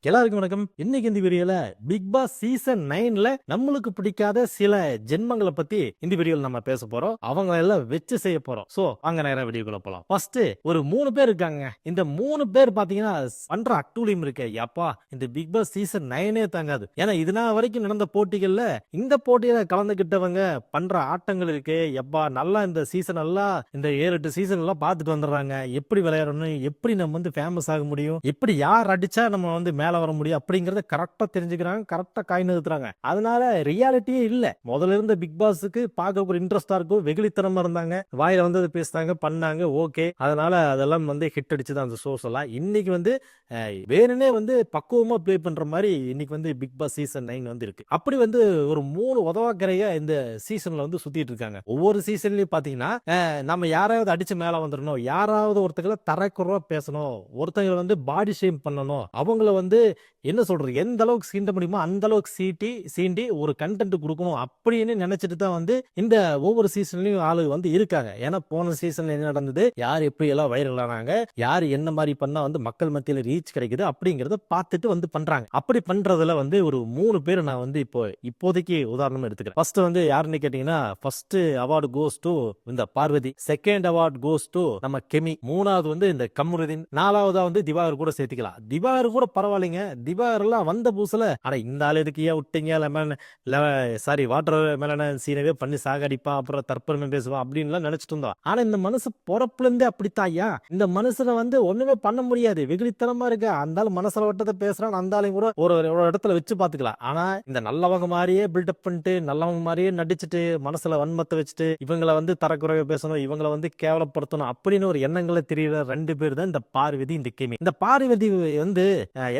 எல்லாருக்கும் வணக்கம். இன்னைக்கு இந்த வீடியோல பிக் பாஸ் சீசன் 9ல நம்மளுக்கு பிடிக்காத சில ஜென்மங்களை பத்தி இந்த வீடியோல நம்ம பேச போறோம். அவங்க எல்லாம் வச்சு செய்ய போறோம். சோ அங்க நேரா வீடியோக்குள்ள போலாம். ஃபர்ஸ்ட் ஒரு 3 பேர் இருக்காங்க. இந்த 3 பேர் பாத்தீங்கன்னா பண்ற அட்டூழியம் இருக்கு. யப்பா, இந்த பிக் பாஸ் சீசன் 9ஏ தாங்காது. ஏன்னா இதுனா வரைக்கும் நடந்த போட்டிகள்ல இந்த போட்டியில கலந்துகிட்டவங்க பண்ற ஆட்டங்கள் இருக்கு. யப்பா, நல்லா இந்த சீசன் எல்லாம் இந்த 7-8 சீசன் எல்லாம் பாத்துட்டு வந்துடுறாங்க. எப்படி விளையாடணும், எப்படி நம்ம வந்து ஃபேமஸ் ஆக முடியும், எப்படி யார் அடிச்சா நம்ம வந்து மேல வர முடியும் அப்படிங்கறத கரெக்டா தெரிஞ்சுக்கிறாங்க, கரெக்டா காய் நிறுத்துறாங்க. அதனால ரியாலிட்டியே இல்ல. முதல்ல இருந்த பிக் பாஸுக்கு பார்க்க ஒரு இன்ட்ரெஸ்டா இருக்கும், வெகுளித்தனமா இருந்தாங்க, வாயில வந்து பேசினாங்க, பண்ணாங்க, ஓகே. அதனால அதெல்லாம் வந்து ஹிட் அடிச்சுதான் அந்த ஷோஸ் எல்லாம். இன்னைக்கு வந்து வேணுனே வந்து பக்குவமா ப்ளே பண்ற மாதிரி இன்னைக்கு வந்து பிக் பாஸ் சீசன் 9 வந்து இருக்கு. அப்படி வந்து ஒரு 3 உதவாக்கரையா இந்த சீசன்ல வந்து சுத்திட்டு இருக்காங்க. ஒவ்வொரு சீசன்லயும் பாத்தீங்கன்னா நம்ம யாராவது அடிச்சு மேல வந்துடணும், யாராவது ஒருத்தங்களை தரக்குறவா பேசணும், ஒருத்தங்களை வந்து பாடி ஷேம் பண்ணணும், அவங்கள வந்து என்ன சொல்றது, எந்த அளவுக்கு சீண்ட முடியுமோ அந்த அளவுக்கு சீண்டி ஒரு கண்டென்ட் கொடுக்கணும் அப்படின்னு நினைச்சிட்டு தான் வந்து இந்த ஒவ்வொரு சீசன்லயும் ஆளு வந்து இருக்காங்க. ஏன்னா போன சீசன்ல என்ன நடந்தது, யார் எப்படி எல்லாம் வைரல் ஆனாங்க, யார் என்ன மாதிரி பண்ணா வந்து மக்கள் மத்தியில ரீச் கிடைக்குது அப்படிங்கறத பார்த்துட்டு வந்து பண்றாங்க. அப்படி பண்றதுல வந்து ஒரு 3 பேர் நான் வந்து இப்போதைக்கு உதாரணம் எடுத்துக்கிறேன். ஃபர்ஸ்ட் வந்து யாருன்னு கேட்டீங்கன்னா, ஃபர்ஸ்ட் அவார்டு கோஸ் டு இந்த Parvathy, second award goes to நம்ம கெமி, மூணாவது வந்து இந்த கம்ருதீன், நாலாவதா வந்து திவாகர் கூட சேர்த்துக்கலாம். திவாகர் கூட பரவாயில்லைங்க. திவாகர் எல்லாம் வந்த புதுசுல அட இந்த ஆள் எதுக்கு ஏன் விட்டீங்க, லெமன் சாரி வாட்டர் மேலான சீனவே பண்ணி சாகடிப்பான், அப்புறம் தற்பெருமை பேசுவான் அப்படின்னு நினைச்சிட்டு இருந்தோம். ஆனா இந்த மனசு பொறப்புல இருந்தே அப்படித்தாயா, இந்த மனுஷனை வந்து ஒண்ணுமே பண்ண முடியாது, வெகுளித்தனமா இருக்க. அந்த ஆள் மனசுல வட்டத்தை பேசுறான், அந்த ஆளையும் கூட ஒரு இடத்துல வச்சு பாத்துக்கலாம். ஆனா இந்த நல்லவங்க மாதிரியே பில்டப் பண்ணிட்டு, நல்லவங்க மாதிரியே நடிச்சுட்டு, மனசுல வன்மத்தை வச்சுட்டு, இவங்களை வந்து தரக்குறைய பேசணும், இவங்களை வந்து கேவலப்படுத்தணும் அப்படின்னு ஒரு எண்ணங்களை தெரியற 2 பேர் தான் இந்த பார்வதி, இந்த கெமி. இந்த பார்வதி வந்து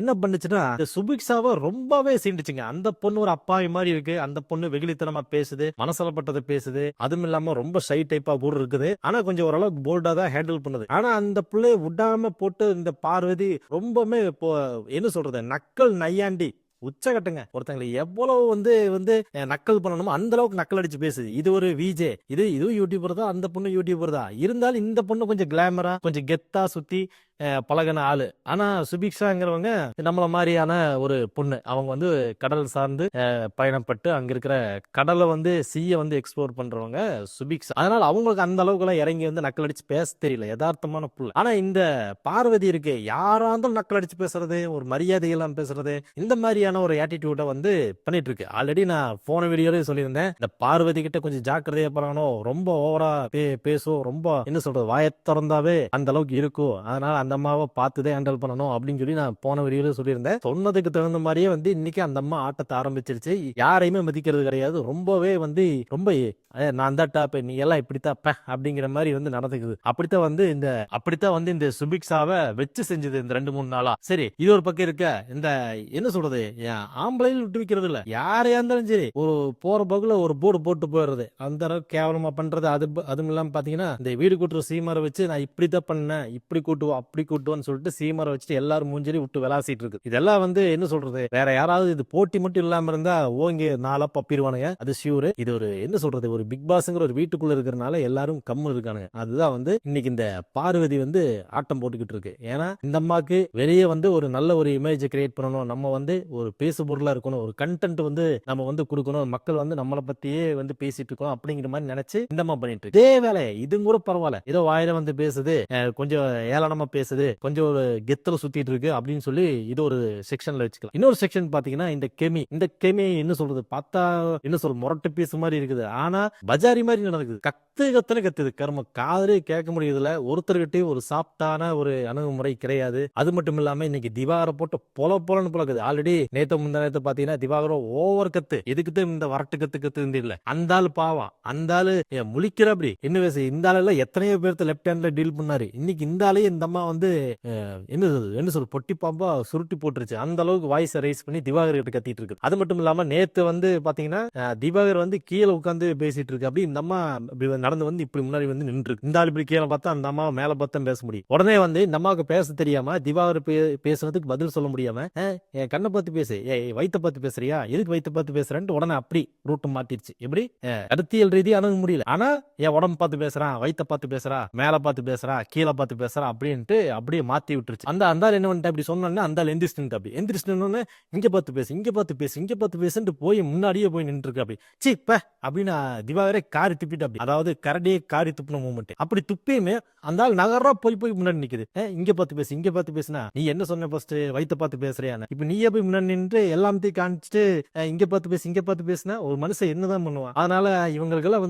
என்ன பண்ணுச்சுன்னா, இந்த சுபிக்ஷாவை ரொம்பவே சீண்டுச்சுங்க. அந்த பொண்ணு ஒரு அப்பாவி மாதிரி இருக்கு, அந்த பொண்ணு வெகுளித்தனமா பேசுது, மனசுல பட்டதை பேசுது, அதுவும் இல்லாம ரொம்ப ஷை டைப்பா கூட இருக்குது. ஆனா கொஞ்சம் ஓரளவுக்கு போல்டா தான் ஹேண்டில் பண்ணுது. ஆனா அந்த பிள்ளைய விடாம போட்டு இந்த பார்வதி ரொம்பவே என்ன சொல்றது, நக்கல் நையாண்டி உச்சகட்டுங்க. ஒருத்தங்களை எவ்வளவு வந்து வந்து நக்கல் பண்ணணுமோ அந்த அளவுக்கு நக்கல் அடிச்சு பேசுது. இது ஒரு விஜே, இதுவும் யூடியூபர் தான், அந்த பொண்ணு யூடியூபர் தான். இருந்தாலும் இந்த பொண்ணு கொஞ்சம் கிளாமரா, கொஞ்சம் கெத்தா சுத்தி பழகின ஆளு. ஆனா சுபிக்ஷாங்கிறவங்க நம்மள மாதிரியான ஒரு பொண்ணு. அவங்க வந்து கடல் சார்ந்து பயணப்பட்டு அங்க இருக்கிற கடலை வந்து சீய வந்து எக்ஸ்ப்ளோர் பண்றவங்க சுபிக்ஷா. அதனால அவங்களுக்கு அந்த அளவுக்கு எல்லாம் இறங்கி வந்து நக்கல் அடிச்சு பேச தெரியல, யதார்த்தமான புள்ள. ஆனா இந்த பார்வதி இருக்கு, யாராந்தும் நக்கல் அடிச்சு பேசுறது, ஒரு மரியாதை எல்லாம் பேசுறது, இந்த மாதிரியான ஒரு ஆட்டிடியூட வந்து பண்ணிட்டு இருக்கு. ஆல்ரெடி நான் போன வீடியோல சொல்லியிருந்தேன், இந்த பார்வதி கிட்ட கொஞ்சம் ஜாக்கிரதையா பழகணும், ரொம்ப ஓவரா பேசும், ரொம்ப என்ன சொல்றது, வாயை திறந்தாவே அந்த அளவுக்கு இருக்கும். அதனால அந்த அம்மாவை பார்த்துதான் ஹேண்டில் பண்ணணும் அப்படின்னு சொல்லி நான் போன வீடியோல சொல்லியிருந்தேன். சொன்னதுக்கு தகுந்த மாதிரியே வந்து இன்னைக்கு அந்த அம்மா ஆட்டத்தை ஆரம்பிச்சிருச்சு. யாரையுமே மதிக்கிறது கிடையாது. ரொம்பவே வந்து ரொம்ப நான் தான் டாப், நீ எல்லாம் இப்படித்தான் அப்படிங்கிற மாதிரி வந்து நடந்துக்குது. அப்படித்தான் வந்து இந்த சுபிக்ஷாவை வச்சு செஞ்சது இந்த 2-3 நாளா. சரி, இது ஒரு பக்கம் இருக்க, இந்த என்ன சொல்றது, ஆம்பளையில் விட்டு வைக்கிறது இல்ல, யாரையா இருந்தாலும் சரி ஒரு போற பகுல ஒரு போர்டு போட்டு போயிடுறது, அந்த அளவுக்கு கேவலமா பண்றது. அதுவும் இல்லாம பாத்தீங்கன்னா, இந்த வீடு கூட்டுற சீமாரை வச்சு நான் இப்படித்தான் பண்ணேன், இப்படி கூட்டுவோம் அப்படி கூட்டுவோன்னு சொல்லிட்டு சீமாரை வச்சுட்டு எல்லாரும் மூஞ்சலி விட்டு விளாசிட்டு இருக்கு. இதெல்லாம் வந்து என்ன சொல்றது, வேற யாராவது இது போட்டி மட்டும் இல்லாம இருந்தா ஓங்கி நாளா பப்பிடுவானுங்க, அது ஷியூர். இது ஒரு என்ன சொல்றது, ஒரு பிக் பாஸ்ங்கிற ஒரு வீட்டுக்குள்ள இருக்கிறனால எல்லாரும் கம்மு இருக்கானுங்க. அதுதான் வந்து இன்னைக்கு இந்த பார்வதி வந்து ஆட்டம் போட்டுக்கிட்டு இருக்கு. ஏன்னா இந்த அம்மாக்கு வெளியே வந்து ஒரு நல்ல ஒரு இமேஜ் கிரியேட் பண்ணணும், நம்ம வந்து ஒரு பேசு பொருளா இருக்கணும், ஒரு கண்டென்ட் வந்து நம்ம வந்து கொடுக்கணும், மக்கள் வந்து நம்மளை பத்தியே வந்து பேசிட்டு இருக்கணும் அப்படிங்கிற மாதிரி நினைச்சு இந்த அம்மா பண்ணிட்டு இருக்கு. இதே வேலை இதுவும் கூட பரவாயில்ல, ஏதோ வாயில வந்து பேசுது, கொஞ்சம் ஏளனமா பேசுது, கொஞ்சம் ஒரு கெத்துல சுத்திட்டு இருக்கு அப்படின்னு சொல்லி இது ஒரு செக்ஷன்ல வச்சுக்கலாம். இன்னொரு செக்ஷன் பாத்தீங்கன்னா இந்த கெமி என்ன சொல்றது, பார்த்தா என்ன சொல்றது, முரட்டு பீஸ் மாதிரி இருக்குது. ஆனா பஜாரி மாதிரி நடக்குது, கத்துது, கர்ம காதலே கேட்க முடியுதுல. ஒருத்தர்கிட்டயும் ஒரு சாப்டான ஒரு அணுகுமுறை கிடையாது. அது மட்டும் இல்லாம இன்னைக்கு திவாகரை போட்டு பொலன்னு பழகுது. ஆல்ரெடி முந்தா நேத்து பாத்தீங்கன்னா திவாகரம் ஓவர் கத்து, எதுக்குது இந்த வரட்டு கத்து இல்ல, அந்த ஆளு பாவம், அந்த ஆளு முழிக்கிற அப்படி என்ன பேச, இந்த ஆளு எத்தனையோ பேர்த்த லெப்ட் ஹேண்ட்ல டீல் பண்ணாரு. இன்னைக்கு இந்த ஆளையே இந்த அம்மா வந்து என்ன சொல்ற பொட்டி பாம்பா சுருட்டி போட்டுருச்சு. அந்த அளவுக்கு வாய்ஸ் ரைஸ் பண்ணி திவாகர் கிட்ட கத்திட்டு இருக்கு. அது மட்டும் இல்லாம நேத்து வந்து பாத்தீங்கன்னா திவாகர் வந்து கீழே உட்காந்து பேசிட்டு இருக்கு. அப்படி இந்த அம்மா நடந்து வந்து இப்படி முன்னாடி வந்து நின்று இருக்கு. இந்த ஆள் இப்படி கீழே பார்த்தா அந்த அம்மா மேல பார்த்தா பேச முடியும். உடனே வந்து இந்த அம்மாவுக்கு பேச தெரியாம திவாகர் பேசுறதுக்கு பதில் சொல்ல முடியாம, என் கண்ணை பார்த்து பேசு, வயிற்ற பார்த்து பேசுறியா, எதுக்கு வயிற்ற பார்த்து பேசுறேன்ட்டு உடனே அப்படி ரூட் மாத்திருச்சு. எப்படி கருத்தியல் ரீதியா அணுக முடியல. ஆனா என் உடம்பு பார்த்து பேசுறான், வயிற்ற பார்த்து பேசுறா, மேல பார்த்து பேசுறா, கீழே பார்த்து பேசுறா அப்படின்ட்டு அப்படியே மாத்தி விட்டுருச்சு. அந்த அந்தாள் என்ன பண்ணிட்டு அப்படி சொன்னோன்னே அந்தாள் எந்திரிச்சு அப்படி எந்திரிச்சு இங்க பார்த்து பேசு இங்க பார்த்து பேசு இங்க பார்த்து பேசுன்ட்டு போய் முன்னாடியே போய் நின்று இருக்கு. அப்படி சீப்ப அப்படின்னு திவாகரே காரி துப்பிட்டு அப்படி, அதாவது கரடியே காரி துப்பின மூமெண்ட். அப்படி துப்பியுமே அந்த ஆள் நகரா போய் முன்னாடி நிக்குது. இங்க பார்த்து பேசு இங்க பார்த்து பேசுனா நீ என்ன சொன்ன ஃபர்ஸ்ட் வயிற்ற பார்த்து பேசுறியா, இப்ப நீயே போய் முன்னாடி நின்று எல்லாத்தையும் காமிச்சிட்டு இங்க பார்த்து பேசு இங்க பார்த்து பேசுனா ஒரு மனுஷன் என்னதான் பண்ணுவான். அதனால இவங்களுக்கெல்லாம்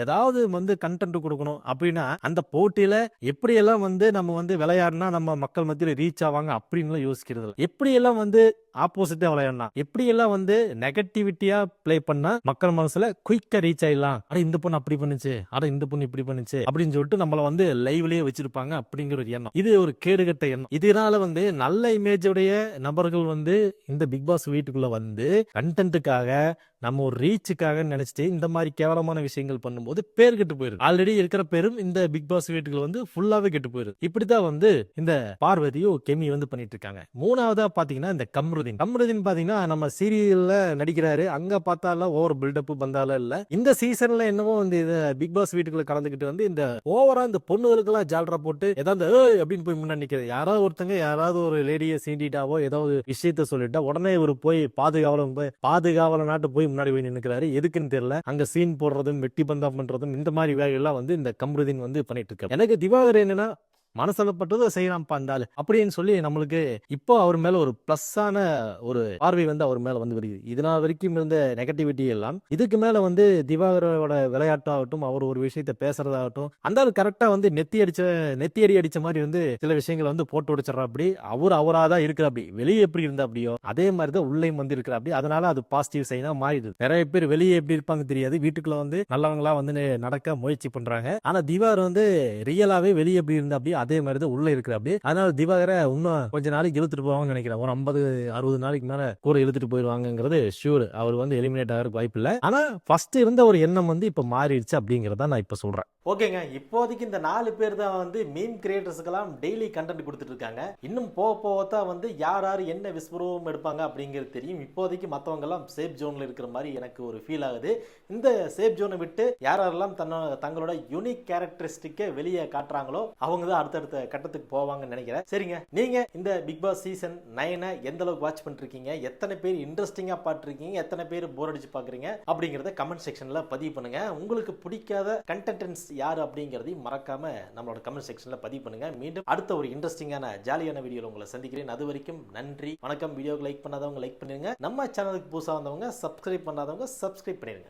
ஏதாவது கண்டென்ட் கொடுக்கணும் அப்படின்னா அந்த போட்டியில எப்படி எல்லாம் நம்ம விளையாடினா நம்ம மக்கள் மத்தியில ரீச் ஆவாங்க அப்படின்னு யோசிக்கிறது. எப்படி எல்லாம் ஆப்போசிட்டா விளையாடலாம், எப்படி எல்லாம் நெகட்டிவிட்டியா பிளே பண்ணா மக்கள் மனசுல குயிக்கா ரீச் ஆயிடலாம். அட இந்த பொண்ணு அப்படி பண்ணுச்சு, அட இந்த பொண்ணு இப்படி பண்ணுச்சு அப்படின்னு சொல்லிட்டு நம்மள லைவ்லயே வச்சிருப்பாங்க அப்படிங்கிற ஒரு எண்ணம். இது ஒரு கேடுகட்ட எண்ணம். இதனால நல்ல இமேஜ் உடைய நபர்கள் இந்த பிக் பாஸ் வீட்டுக்குள்ள கண்டென்ட்டுக்காக நம்ம ஒரு ரீச்சுக்காக நினைச்சிட்டு இந்த மாதிரி கேவலமான விஷயங்கள் பண்ணும்போது பேர் கெட்டு போயிருது. ஆல்ரெடி இருக்கிற பேரும் இந்த பிக் பாஸ் வீட்டுக்குள்ள ஃபுல்லாவே கெட்டு போயிருது. இப்படித்தான் இந்த பார்வதியும் கெமி பண்ணிட்டு இருக்காங்க. மூணாவதா பாத்தீங்கன்னா இந்த கம்ருதீன் பாத்தீங்கன்னா நம்ம சீரியல்ல நடிக்கிறாரு. அங்க பார்த்தால ஓவர் பில்டப் பந்தால இல்ல. இந்த சீசன்ல என்னவோ இந்த பிக் பாஸ் வீட்டுக்குள்ள கலந்துக்கிட்டு இந்த ஓவரா இந்த பொண்ணுகளுக்கு எல்லாம் ஜால்ரா போட்டு ஏதாவது அப்படின்னு போய் முன்னாடி நிக்கிறது. யாராவது ஒருத்தங்க யாராவது ஒரு லேடியை சீண்டிட்டாவோ ஏதாவது விஷயத்த சொல்லிட்டா உடனே ஒரு போய் பாதுகாவல நாட்டு போய் முன்னாடி போய் நின்னுக்கிறாரு. எதுக்குன்னு தெரியல. அங்க சீன் போடுறதும் வெட்டி பந்தா பண்றதும் இந்த மாதிரி வேலையெல்லாம் இந்த கம்ருதீன் பண்ணிட்டு இருக்காரு. எனக்கு திவாகர் என்னன்னா மனசலப்பட்டது செய்யலாம்ப்பா இருந்தாலும் அப்படின்னு சொல்லி நம்மளுக்கு இப்போ அவர் மேல ஒரு பிளஸ்ஸான ஒரு பார்வை அவர் மேல வருது. இதனால் வரைக்கும் இருந்த நெகட்டிவிட்டி எல்லாம் இதுக்கு மேல திவாகரோட விளையாட்டாகட்டும், அவர் ஒரு விஷயத்த பேசுறதாகட்டும், அந்த கரெக்டா நெத்தியடி அடிச்ச மாதிரி சில விஷயங்கள் போட்டு உடைச்சிடறா. அப்படி அவராதான் இருக்கிற அப்படி வெளியே எப்படி இருந்தா அப்படியோ அதே மாதிரிதான் உள்ளேயும் இருக்கிற அப்படி. அதனால அது பாசிட்டிவ் சைனா மாறிடுது. நிறைய பேர் வெளியே எப்படி இருப்பாங்க தெரியாது, வீட்டுக்குள்ள நல்லவங்களா நடக்க முயற்சி பண்றாங்க. ஆனா திவாகர் ரியலாவே வெளியே எப்படி இருந்தா அப்படி அதே மாதிரி உள்ள இருக்கிற அப்படி. அதனால திவாகரை இன்னும் கொஞ்ச நாளைக்கு இழுத்துட்டு போவாங்கன்னு நினைக்கிறேன். ஒரு 50-60 நாளைக்கு மேல கூட இழுத்துட்டு போயிருவாங்கிறது ஷூர். அவர் எலிமினேட் ஆகிறதுக்கு வாய்ப்பு இல்லை. ஆனா ஃபர்ஸ்ட் இருந்த ஒரு எண்ணம் இப்ப மாறிடுச்சு அப்படிங்கறத நான் இப்ப சொல்றேன். ஓகேங்க, இப்போதைக்கு இந்த 4 பேர் தான் மீம் கிரியேட்டர்ஸ்க்கெல்லாம் டெய்லி கண்டென்ட் கொடுத்துட்டு இருக்காங்க. இன்னும் போகத்தான் யார் என்ன விஸ்வரூபம் எடுப்பாங்க அப்படிங்கிறது தெரியும். இப்போதைக்கு மற்றவங்க எல்லாம் சேஃப் ஜோன்ல இருக்கிற மாதிரி எனக்கு ஒரு ஃபீல் ஆகுது. இந்த சேஃப் ஜோனை விட்டு யாரெல்லாம் தங்களோட யூனிக் கேரக்டரிஸ்டிக்கை வெளியே காட்டுறாங்களோ அவங்க தான் அடுத்தடுத்த கட்டத்துக்கு போவாங்கன்னு நினைக்கிறேன். சரிங்க, நீங்க இந்த பிக் பாஸ் சீசன் 9 எந்த அளவுக்கு வாட்ச் பண்ணிருக்கீங்க, எத்தனை பேர் இன்ட்ரெஸ்டிங்கா பாத்துருக்கீங்க, எத்தனை பேர் போர் அடிச்சு பாக்குறீங்க அப்படிங்கறத கமெண்ட் செக்ஷன்ல பதிவு பண்ணுங்க. உங்களுக்கு பிடிக்காத கண்டென்ட்ஸ் யாரு அப்படிங்கறதையும் மறக்காம நம்மளோட கமெண்ட் செக்ஷன்ல பதிவு பண்ணுங்க. மீண்டும் அடுத்த ஒரு இன்ட்ரெஸ்டிங்கான ஜாலியான வீடியோல உங்களை சந்திக்கிறேன். அது வரைக்கும் நன்றி, வணக்கம். வீடியோக்கு லைக் பண்ணாதவங்க லைக் பண்ணிருங்க. நம்ம சேனலுக்கு புதுசா வந்தவங்க சப்ஸ்கிரைப் பண்ணாதவங்க சப்ஸ்கிரைப் பண்ணிருங்க.